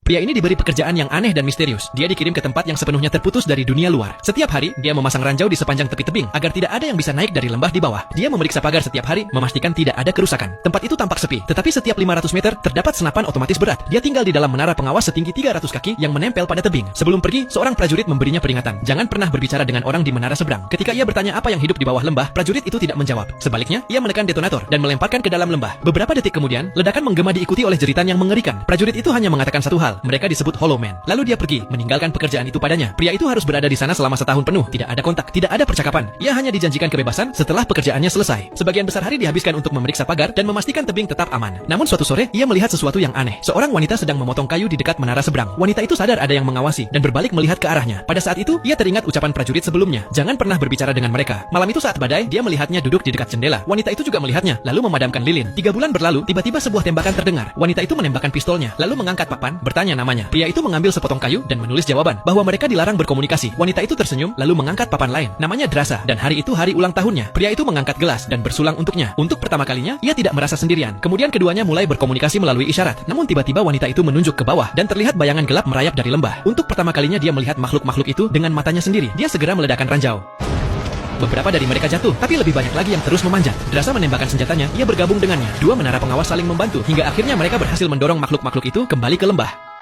Pria ini diberi pekerjaan yang aneh dan misterius. Dia dikirim ke tempat yang sepenuhnya terputus dari dunia luar. Setiap hari, dia memasang ranjau di sepanjang tepi tebing agar tidak ada yang bisa naik dari lembah di bawah. Dia memeriksa pagar setiap hari, memastikan tidak ada kerusakan. Tempat itu tampak sepi, tetapi setiap 500 meter terdapat senapan otomatis berat. Dia tinggal di dalam menara pengawas setinggi 300 kaki yang menempel pada tebing. Sebelum pergi, seorang prajurit memberinya peringatan. Jangan pernah berbicara dengan orang di menara seberang. Ketika ia bertanya apa yang hidup di bawah lembah, prajurit itu tidak menjawab. Sebaliknya, ia menekan detonator dan melemparkan ke dalam lembah. Beberapa detik kemudian, ledakan menggema diikuti oleh jeritan yang mengerikan. Prajurit itu hanya mengatakan satu hal, mereka disebut Hollow Man. Lalu dia pergi, meninggalkan pekerjaan itu padanya. Pria itu harus berada di sana selama setahun penuh. Tidak ada kontak, tidak ada percakapan. Ia hanya dijanjikan kebebasan setelah pekerjaannya selesai. Sebagian besar hari dihabiskan untuk memeriksa pagar dan memastikan tebing tetap aman. Namun suatu sore, ia melihat sesuatu yang aneh. Seorang wanita sedang memotong kayu di dekat menara seberang. Wanita itu sadar ada yang mengawasi dan berbalik melihat ke arahnya. Pada saat itu, ia teringat ucapan prajurit sebelumnya. Jangan pernah berbicara dengan mereka. Malam itu saat badai, dia melihatnya duduk di dekat jendela. Wanita itu juga melihatnya, lalu memadamkan lilin. 3 bulan berlalu, tiba-tiba sebuah tembakan terdengar. Wanita itu menembakkan pistolnya, lalu mengangkat papan, bertanya namanya. Pria itu mengambil sepotong kayu dan menulis jawaban bahwa mereka dilarang berkomunikasi. Wanita itu tersenyum lalu mengangkat papan lain. Namanya Drasa dan hari itu hari ulang tahunnya. Pria itu mengangkat gelas dan bersulang untuknya. Untuk pertama kalinya, ia tidak merasa sendirian. Kemudian keduanya mulai berkomunikasi melalui isyarat. Namun tiba-tiba wanita itu menunjuk ke bawah dan terlihat bayangan gelap merayap dari lembah. Untuk pertama kalinya dia melihat makhluk-makhluk itu dengan matanya sendiri. Dia segera meledakkan ranjau. Beberapa dari mereka jatuh, tapi lebih banyak lagi yang terus memanjat. Drasa menembakkan senjatanya, ia bergabung dengannya. Dua menara pengawas saling membantu, hingga akhirnya mereka berhasil mendorong makhluk-makhluk itu kembali ke lembah.